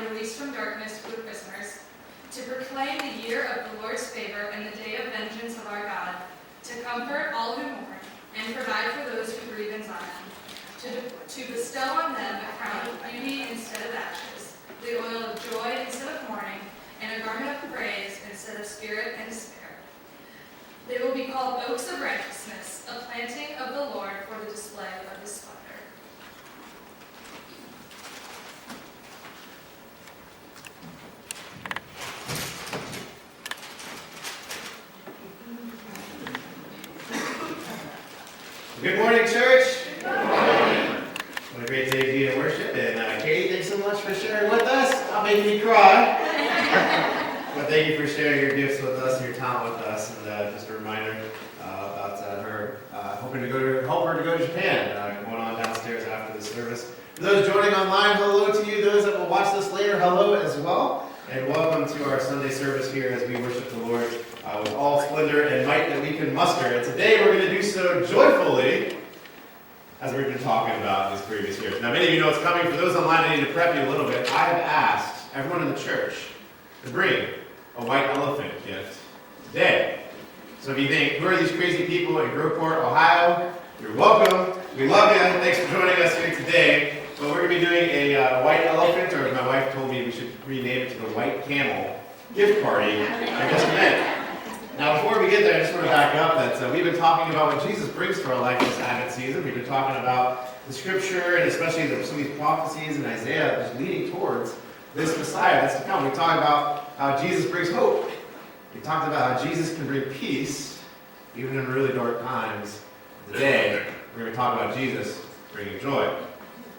and released from darkness for the prisoners, to proclaim the year of the Lord's favor and the day of vengeance of our God, to comfort all who mourn, and provide for those who grieve in Zion, to bestow on them a crown of beauty instead of ashes, the oil of joy instead of mourning, and a garment of praise instead of spirit and despair. They will be called oaks of righteousness, a planting of the Lord for the display of his splendor. Good morning, church. Good morning. What a great day to be in worship. And Katie, thanks so much for sharing with us. Not making me cry. But thank you for sharing your gifts with us and your talent with us. And just a reminder about her help her to go to Japan. Going on downstairs after the service. For those joining online, hello to you. Those that will watch this later, hello as well. And welcome to our Sunday service here as we worship the Lord with all splendor and might that we can muster. And today we're going to do so joyfully, as we've been talking about these previous years. Now, many of you know what's coming. For those online, I need to prep you a little bit. I have asked everyone in the church to bring a white elephant gift today. So if you think, who are these crazy people in Groveport, Ohio? You're welcome. We love you. Thanks for joining us here today. But we're going to be doing a white elephant, or my wife told me we should rename it to the White Camel gift party in just a minute. Now, before we get there, I just want to back up that we've been talking about what Jesus brings to our life this Advent season. We've been talking about the Scripture, and especially some of these prophecies in Isaiah just leading towards this Messiah that's to come. We talked about how Jesus brings hope. We talked about how Jesus can bring peace, even in really dark times. Today, we're going to talk about Jesus bringing joy.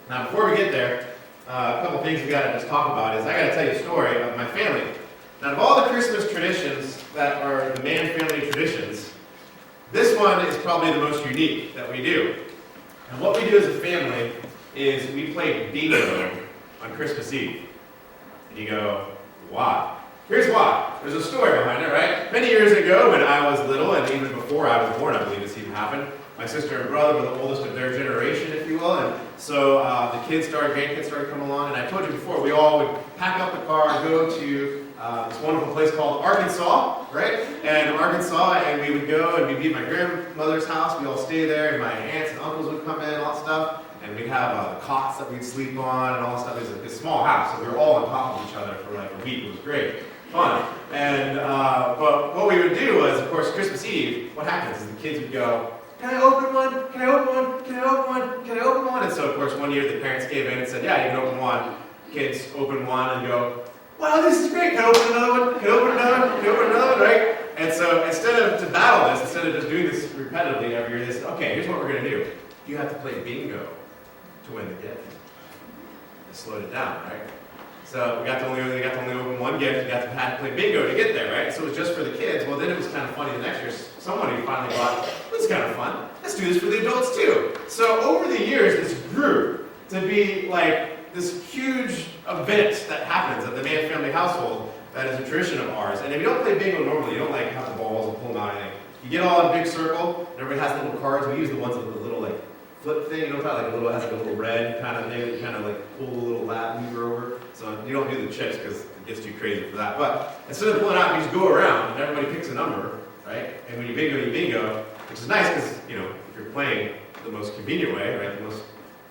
Now, before we get there, a couple things we got to just talk about is I got to tell you a story of my family. Now, of all the Christmas traditions that are the Mann family traditions, this one is probably the most unique that we do. And what we do as a family is we play bingo on Christmas Eve. And you go, why? Here's why. There's a story behind it, right? Many years ago when I was little, and even before I was born, I believe this even happened, my sister and brother were the oldest of their generation, if you will, and so the grandkids started coming along, and I told you before, we all would pack up the car and go to this wonderful place called Arkansas, right? And Arkansas, and we would go and we'd be at my grandmother's house. We'd all stay there, and my aunts and uncles would come in, all that stuff. And we'd have the cots that we'd sleep on and all that stuff. It was a small house, so we were all on top of each other for like a week. It was great, fun. And but what we would do was, of course, Christmas Eve, what happens is the kids would go, can I open one? Can I open one? Can I open one? Can I open one? And so, of course, one year the parents gave in and said, yeah, you can open one. Kids open one and go, wow, this is great. Can I open another one? Can I open another one? Can I open another one? Right? And so instead of to battle this, instead of just doing this repetitively every year, they said, okay, here's what we're going to do. You have to play bingo to win the gift. They slowed it down, right? So they got to only open one gift. You had to play bingo to get there, right? So it was just for the kids. Well, then it was kind of funny the next year. Somebody finally thought, this is kind of fun. Let's do this for the adults too. So over the years, this grew to be like this huge event that happens at the Mann family household that is a tradition of ours. And if you don't play bingo normally, you don't like have the balls and pull them out or anything. You get all in a big circle, and everybody has little cards. We use the ones with the little like flip thing, you know, kind of like has like a little red kind of thing that you kind of like pull the little lever over. So you don't do the chips because it gets too crazy for that. But instead of pulling out, you just go around and everybody picks a number, right? And when you bingo, which is nice because, you know, if you're playing the most convenient way, right, the most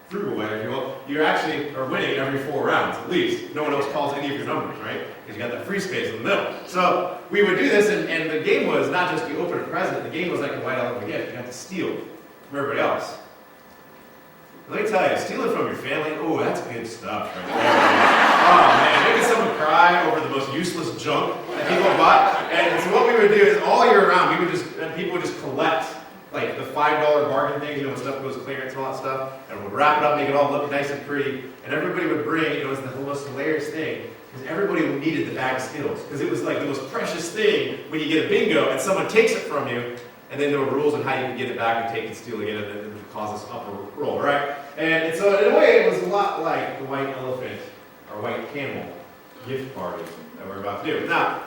frugal way, if you will, you actually are winning every 4 rounds, at least. No one else calls any of your numbers, right? Because you got that free space in the middle. So we would do this, and the game was not just you open a present, the game was like a white elephant gift. You had to steal from everybody else. Let me tell you, stealing from your family, oh, that's good stuff right there. Oh man, making someone cry over the most useless junk that people bought. And so what we would do is all year round, people would just collect like the $5 bargain thing, you know, when stuff goes clearance and all that stuff, and we'd wrap it up, make it all look nice and pretty, and everybody would bring, it was the most hilarious thing, because everybody needed the bag of Skittles, because it was like the most precious thing when you get a bingo and someone takes it from you, and then there were rules on how you could get it back and take and steal again, and then it would cause this upper roll, right? And so in a way, it was a lot like the white elephant or white camel gift party that we're about to do. Now,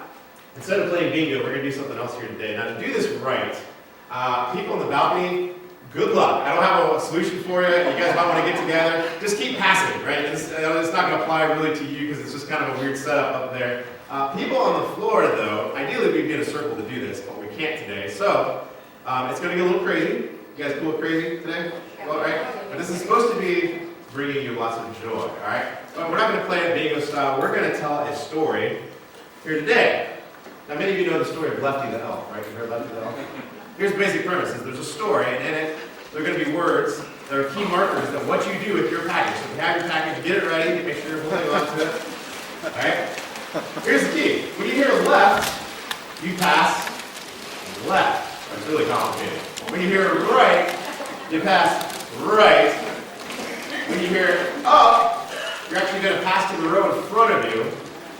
instead of playing bingo, we're going to do something else here today. Now, to do this right, people on the balcony, good luck. I don't have a solution for you. You guys might want to get together. Just keep passing it, right? It's not going to apply really to you because it's just kind of a weird setup up there. People on the floor, though, ideally we'd be in a circle to do this, but we can't today. So it's going to get a little crazy. You guys cool with crazy today? All right. But this is supposed to be bringing you lots of joy, all right? But we're not going to play it bingo style. We're going to tell a story here today. Now, many of you know the story of Lefty the Elf, right? You heard Lefty the Elf? Here's the basic premise. There's a story, and in it, there are going to be words that are key markers of what you do with your package. So if you have your package, get it ready, make sure you're holding on to it. All right? Here's the key. When you hear left, you pass left. That's really complicated. When you hear right, you pass right. When you hear up, you're actually going to pass to the row in front of you.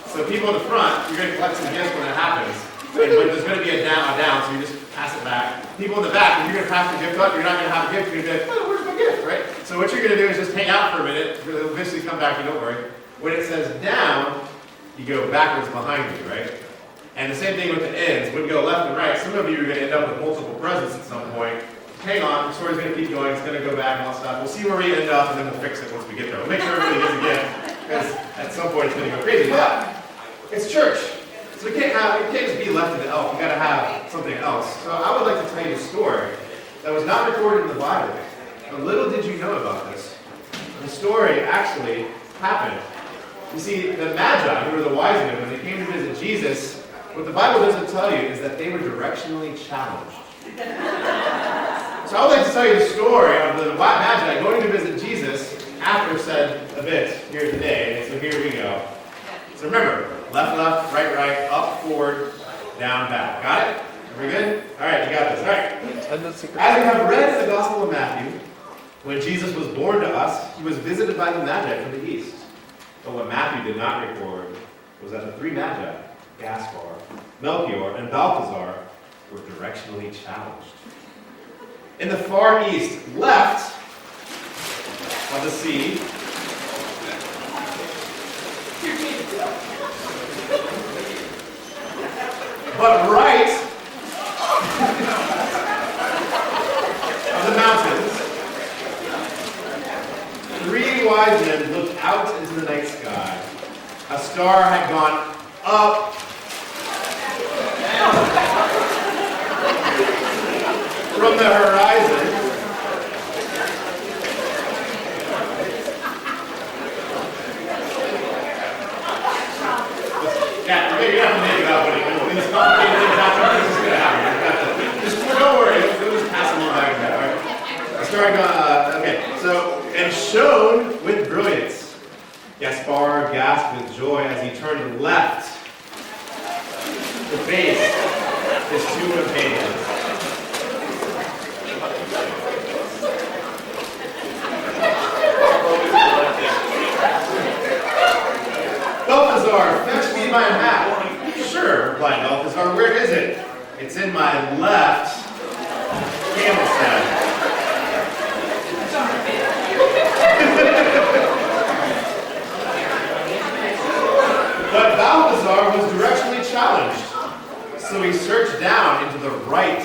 So people in the front, you're going to collect some gifts when that happens. But there's going to be a down, so you just pass it back. People in the back, when you're going to pass the gift up, you're not going to have a gift. You're going to be like, oh, where's my gift, right? So what you're going to do is just hang out for a minute. It'll eventually come back, you don't worry. When it says down, you go backwards behind you, right? And the same thing with the ends. When you go left and right, some of you are going to end up with multiple presents at some point. Hang on, the story's going to keep going. It's going to go back and all stuff. We'll see where we end up, and then we'll fix it once we get there. We'll make sure everybody gets a gift, because at some point it's going to go crazy. But it's church. So you can't just be left to the elf. You got to have something else. So I would like to tell you a story that was not recorded in the Bible. But little did you know about this. The story actually happened. You see, the Magi, who were the wise men, when they came to visit Jesus, what the Bible doesn't tell you is that they were directionally challenged. So I would like to tell you the story of the Magi going to visit Jesus after said event here today. And so here we go. So remember, left, right, up, forward, down, back. Got it? Are we good? All right, you got this. All right. As we have read in the Gospel of Matthew, when Jesus was born to us, he was visited by the Magi from the east. But what Matthew did not record was that the three Magi, Gaspar, Melchior, and Balthazar, were directionally challenged. In the far east, left of the sea, but right of the mountains, three wise men looked out into the night sky. A star had gone up from the horizon. Yeah, you're going to have to make it up when these complicated things happen. This is going to happen. Just don't worry. We'll just pass them all back and back. All right. The star had gone, okay. So, and shone with brilliance. Gaspar gasped with joy as he turned left to face his two companions. Balthazar, fetch me my hat. Sure, replied Balthazar. Where is it? It's in my left camel saddle. But Balthazar was directionally challenged, so he searched down into the right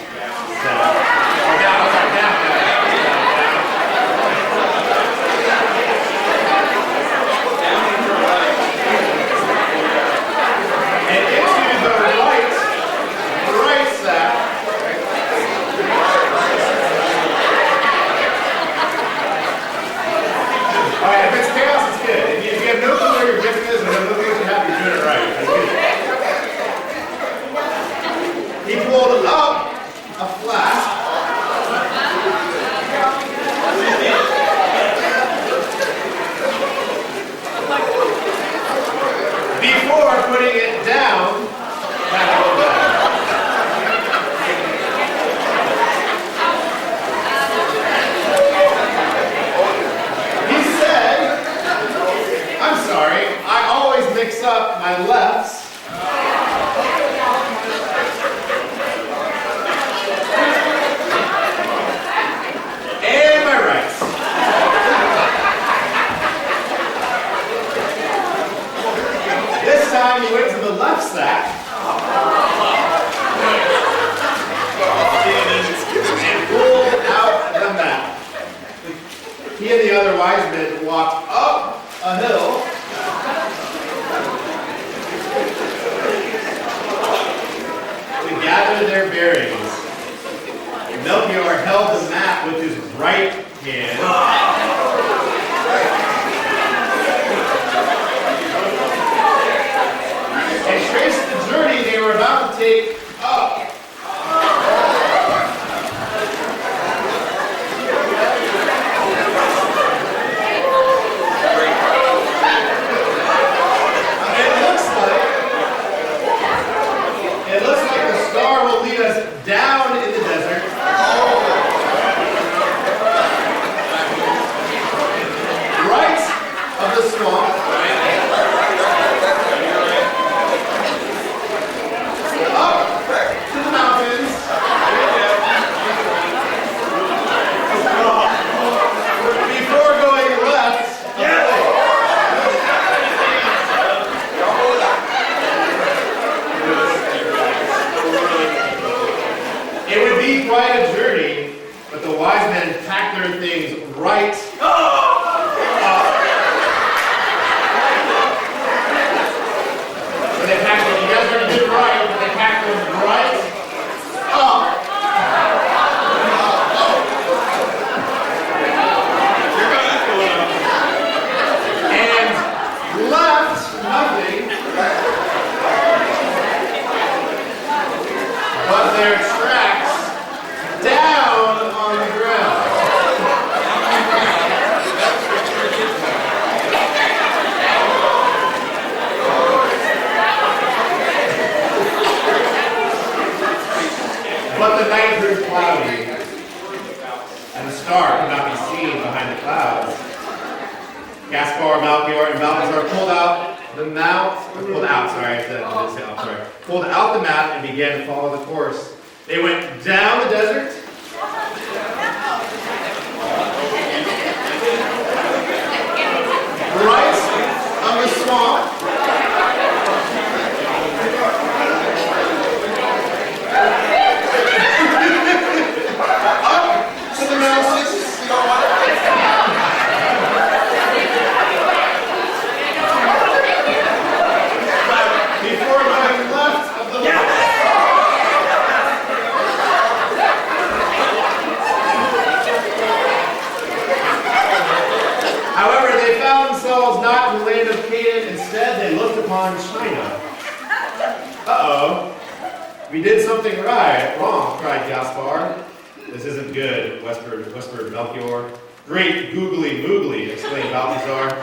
wise men walked up a hill. To gather their bearings. Melchior held the map with his right hand. And traced the journey they were about to take up. It looks like the star will lead us down in the desert. Right of the swamp. Up to the mountains. Before going left. It would be quite a journey, but the wise men packed their things right. When they packed them, you guys already did right, but they packed them right up. And left nothing but their tracks down on the ground. But the night grew cloudy, and the star could not be seen behind the clouds. Gaspar, Melchior, and Balthazar pulled out the map and began to follow the course. They went down the desert, right of the swamp, up to the mountains, before going left of the However, they found themselves not in the land of Canaan. Instead, they looked upon China. Uh-oh. We did something wrong, cried Gaspar. This isn't good, whispered Melchior. Great googly moogly, exclaimed Balthazar.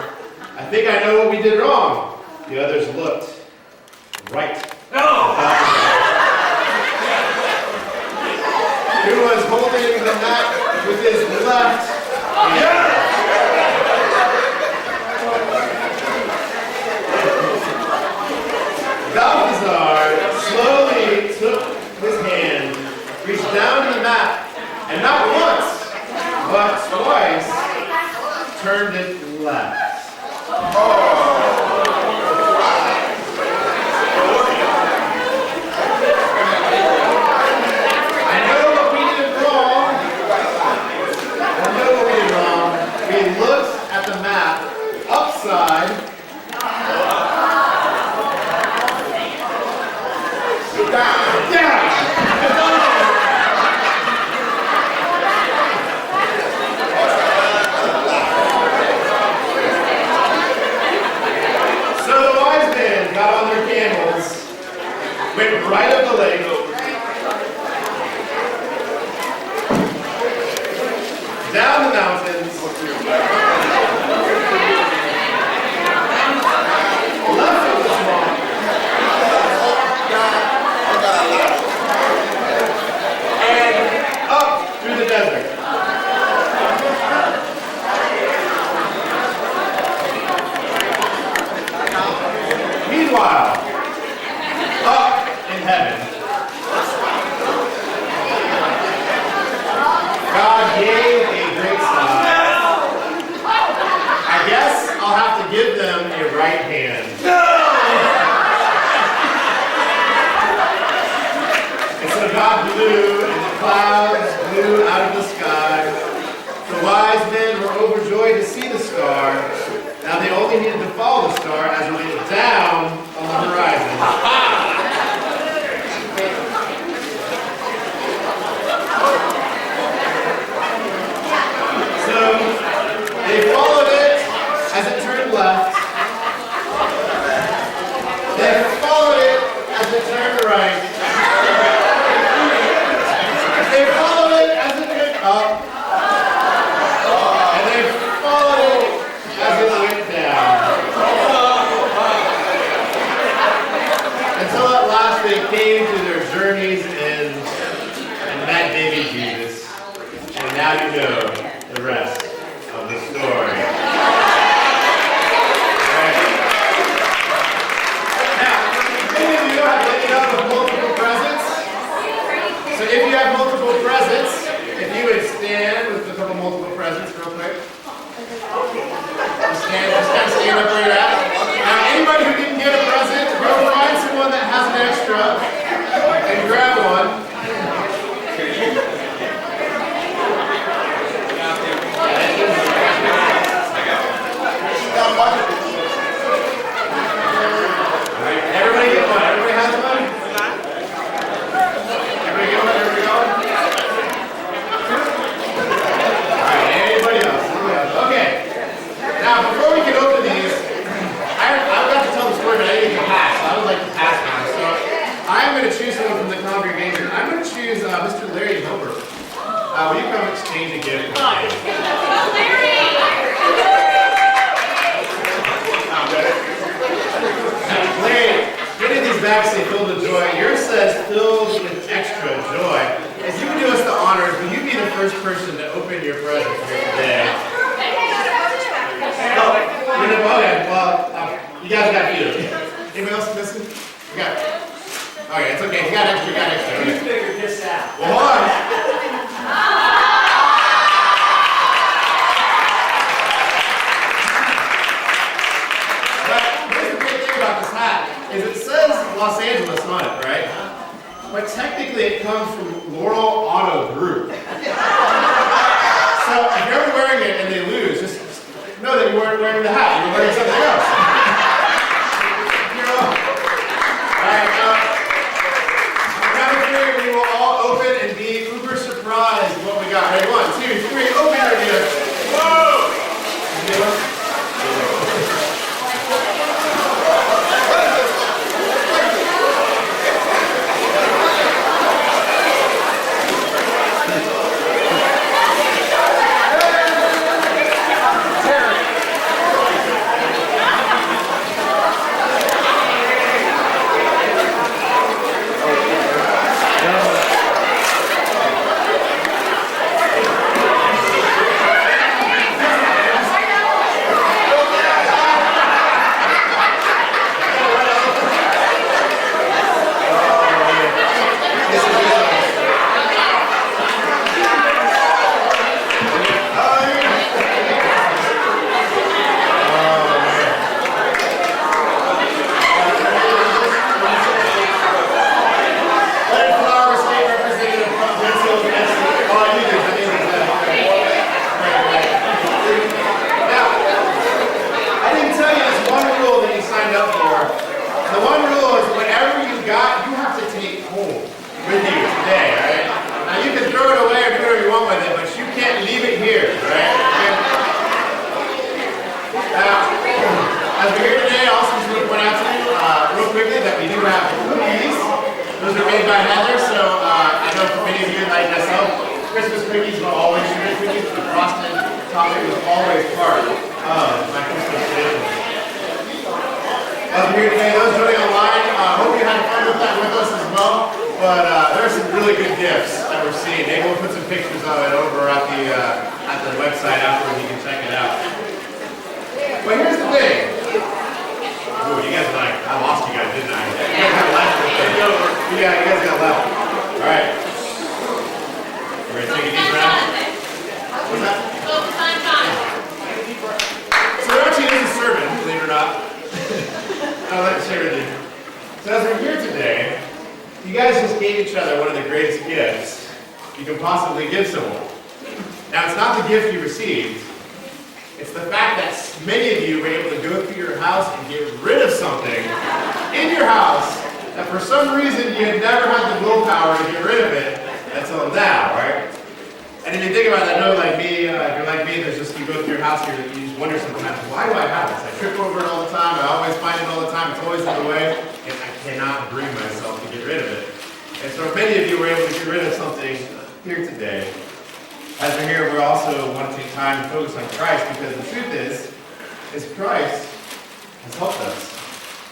I think I know what we did wrong. The others looked right. Who was holding the map with his left hand. Balthazar slowly took his hand, reached down to the map, and not once, but twice, turned it left. I know what we did wrong. We looked at the map upside down. So the wise men got on their camels, went right up the lake, down the mountains, left of the swamp, and up through the desert. Meanwhile, up in heaven, God gave a great sigh. I guess I'll have to give them a right hand. And so God blew, and the clouds blew out of the sky. The wise men were overjoyed to see the star. Now they only needed to follow the star as it went down on the horizon. So they followed it as it turned left. They followed it as it turned right. They followed it as it went up. And they followed it as it went down. Until at last they came to their journey's end and met baby Jesus. And now you know the rest of the story. Right. Now, many of you have ended up with multiple presents. So if you have multiple presents, if you would stand with a couple multiple presents real quick. Just kind of stand up where you're at. Now anybody who didn't get a present, go find someone that has an extra and grab one. Alright, everybody get one. Everybody has one? Everybody get one? Everybody go? Alright, anybody else? Okay. Now, before we can open these, I've got to tell the story, but I didn't get to pass. I would like to pass now. So I'm going to choose someone from the congregation. I'm going to choose Mr. Larry Hilbert. Will you come exchange a gift? Larry! Larry, many of these bags say filled with joy. Yours says filled with extra joy. If you would do us the honors, will you be the first person to open your present here today? Oh, okay. Well, you guys got a few. Anybody else missing? You got it. Okay, it's okay. You got extra. You figured this out. Well, hold on. But here's the great thing about this hat is it says Los Angeles on it, right? But technically it comes from Laurel Auto Group. So if you're ever wearing it and they lose, just know that you weren't wearing the hat. You were wearing something else. You're wrong. Alright, number 3, we will all open and be uber surprised at what we got. Ready? 1, 2, 3, open your gift. Whoa! It's the fact that many of you were able to go through your house and get rid of something in your house that for some reason you had never had the willpower to get rid of it until now, right? And if you think about it, I know like me, if you're like me, there's just, you go through your house here, you just wonder sometimes, why do I have this? I trip over it all the time, I always find it all the time, it's always in the way, and I cannot bring myself to get rid of it. And so many of you were able to get rid of something here today. As we're here, we also want to take time to focus on Christ, because the truth is Christ has helped us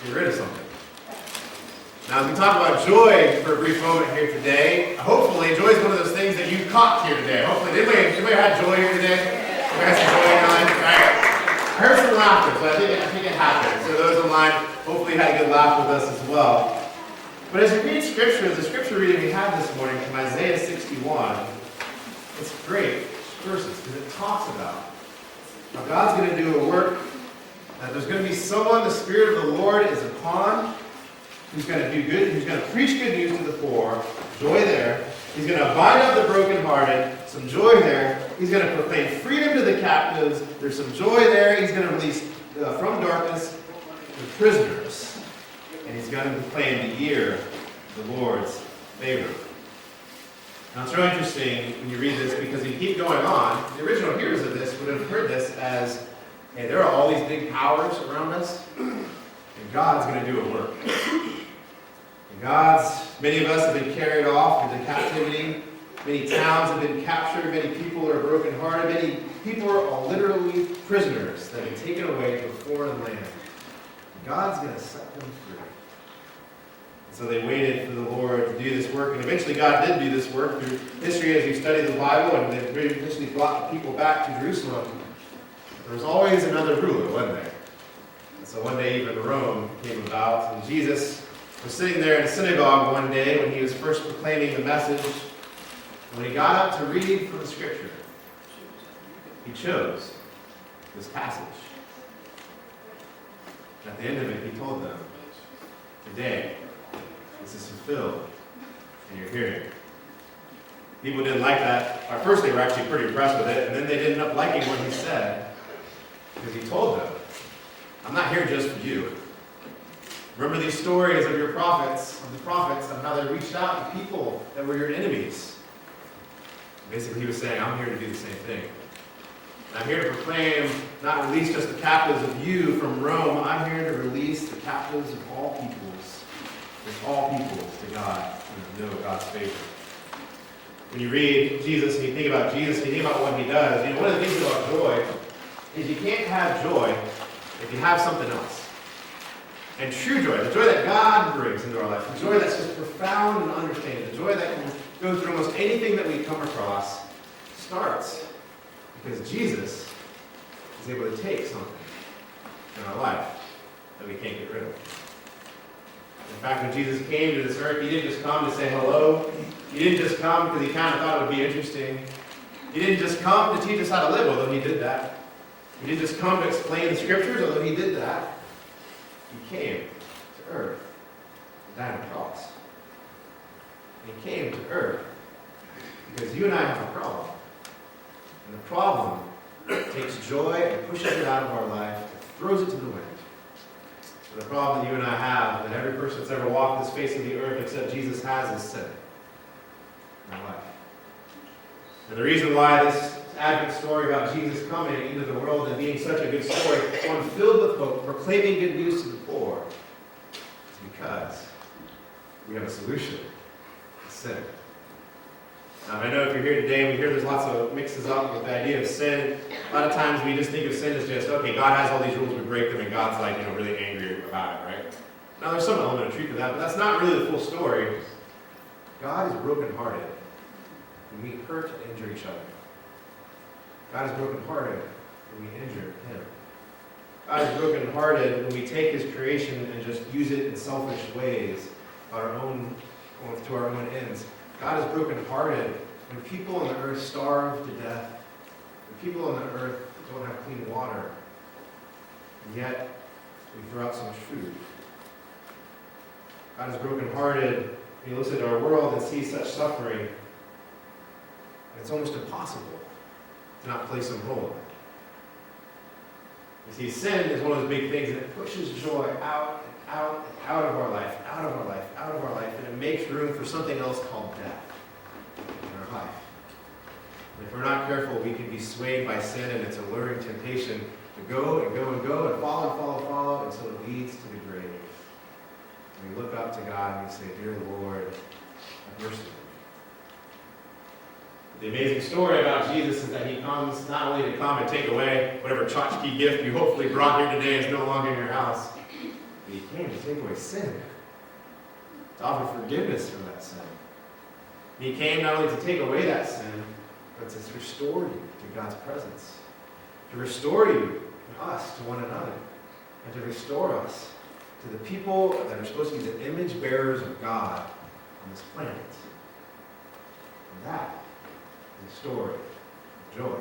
get rid of something. Now, as we talk about joy for a brief moment here today, hopefully joy is one of those things that you caught here today. Hopefully, anybody had joy here today? Anybody had some joy in your life? Right. I heard some laughter, so I think it happened. So those online hopefully had a good laugh with us as well. But as we read Scripture, the Scripture reading we had this morning from Isaiah 61, it's great verses because it talks about how God's going to do a work, that there's going to be someone the Spirit of the Lord is upon, who's going to do good, who's going to preach good news to the poor, joy there. He's going to bind up the brokenhearted, some joy there. He's going to proclaim freedom to the captives. There's some joy there. He's going to release from darkness the prisoners. And he's going to proclaim the year of the Lord's favor. Now it's really interesting when you read this because you keep going on. The original hearers of this would have heard this as, hey, there are all these big powers around us, and God's going to do a work. Many of us have been carried off into captivity. Many towns have been captured. Many people are brokenhearted. Many people are literally prisoners that have been taken away to a foreign land. God's going to set them free. And so they waited for the Lord to do this work, and eventually God did do this work through history as you study the Bible, and they eventually brought the people back to Jerusalem. There was always another ruler, wasn't there? And so one day even Rome came about, and Jesus was sitting there in a synagogue one day when he was first proclaiming the message. When he got up to read from the Scripture, he chose this passage. At the end of it, he told them, today, this is fulfilled in your hearing. People didn't like that. At first, they were actually pretty impressed with it, and then they didn't end up liking what he said, because he told them, I'm not here just for you. Remember these stories of the prophets, of how they reached out to people that were your enemies. Basically, he was saying, I'm here to do the same thing. And I'm here to proclaim, not release just the captives of you from Rome, I'm here to release the captives of all peoples, to God, and to know God's favor. When you read Jesus, and you think about Jesus, and you think about what he does, one of the things about joy is you can't have joy if you have something else. And true joy, the joy that God brings into our life, the joy that's just profound and understanding, the joy that can go through almost anything that we come across, starts because Jesus is able to take something in our life that we can't get rid of. In fact, when Jesus came to this earth, he didn't just come to say hello. He didn't just come because he kind of thought it would be interesting. He didn't just come to teach us how to live, although he did that. He didn't just come to explain the Scriptures, although he did that. He came to earth to die on a cross. And he came to earth because you and I have a problem. And the problem takes joy and pushes it out of our life and throws it to the wind. And the problem that you and I have, that every person that's ever walked this face of the earth except Jesus has, is sin in our life. And the reason why this Advent story about Jesus coming into the world and being such a good story, one filled with hope, proclaiming good news to the poor, is because we have a solution to sin. Now, I know if you're here today, we hear there's lots of mixes up with the idea of sin. A lot of times we just think of sin as just, okay, God has all these rules, we break them, and God's like, really angry about it, right? Now, there's some element of truth to that, but that's not really the full story. God is brokenhearted when we hurt and injure each other. God is brokenhearted when we injure him. God is brokenhearted when we take his creation and just use it in selfish ways to our own ends. God is brokenhearted when people on the earth starve to death, when people on the earth don't have clean water, and yet we throw out so much food. God is brokenhearted when you listen to our world and see such suffering, and it's almost impossible to not play some role in it. You see, sin is one of those big things that pushes joy out of our life, and it makes room for something else called death in our life. And if we're not careful, we can be swayed by sin and its alluring temptation to go and follow until it leads to the grave. And we look up to God and we say, "Dear Lord, have mercy." The amazing story about Jesus is that he comes not only to come and take away whatever tchotchke gift you hopefully brought here today is no longer in your house, but he came to take away sin, to offer forgiveness for that sin. And he came not only to take away that sin, but to restore you to God's presence, to restore you and us to one another, and to restore us to the people that are supposed to be the image bearers of God on this planet. And that is the story of joy.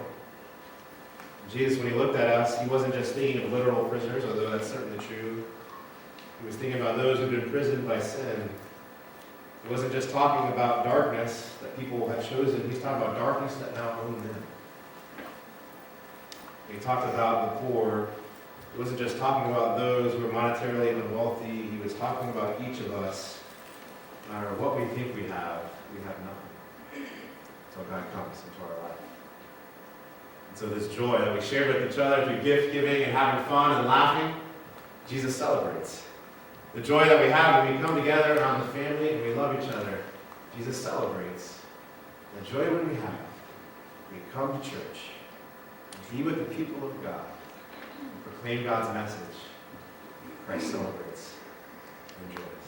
Jesus, when he looked at us, he wasn't just thinking of literal prisoners, although that's certainly true. He was thinking about those who've been imprisoned by sin. He wasn't just talking about darkness that people had chosen. He's talking about darkness that now owned them. When he talked about the poor, he wasn't just talking about those who were monetarily unwealthy. He was talking about each of us. No matter what we think we have nothing until God comes into our life. And so this joy that we share with each other through gift giving and having fun and laughing, Jesus celebrates. The joy that we have when we come together around the family and we love each other, Jesus celebrates. The joy when we have, we come to church, and be with the people of God, and proclaim God's message. Christ celebrates and enjoys.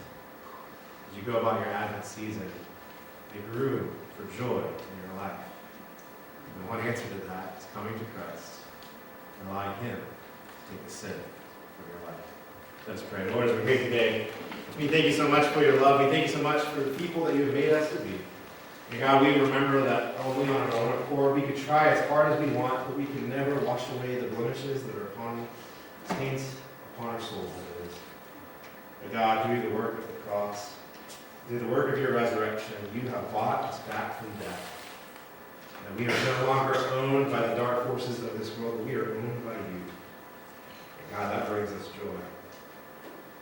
As you go about your Advent season, make room for joy in your life. And one answer to that is coming to Christ and allowing Him to take the sin from your life. Let's pray. Lord, as we're here today, we thank you so much for your love. We thank you so much for the people that you have made us to be. And God, we remember that only on our own accord we could try as hard as we want, but we can never wash away the blemishes that are upon stains upon our souls. But God, through the work of the cross, through the work of your resurrection, you have bought us back from death. And we are no longer owned by the dark forces of this world, but we are owned by you. And God, that brings us joy.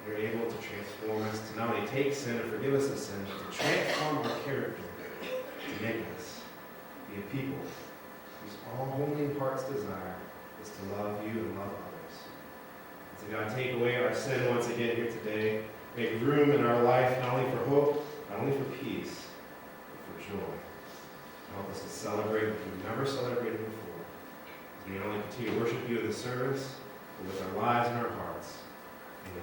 You're able to transform us, to not only take sin and forgive us of sin, but to transform our character, to make us be a people whose only heart's desire is to love you and love others. And so God, take away our sin once again here today. Make room in our life, not only for hope, not only for peace, but for joy. Help us to celebrate what we've never celebrated before. We not only continue to worship you in the service, but with our lives and our hearts. Amen.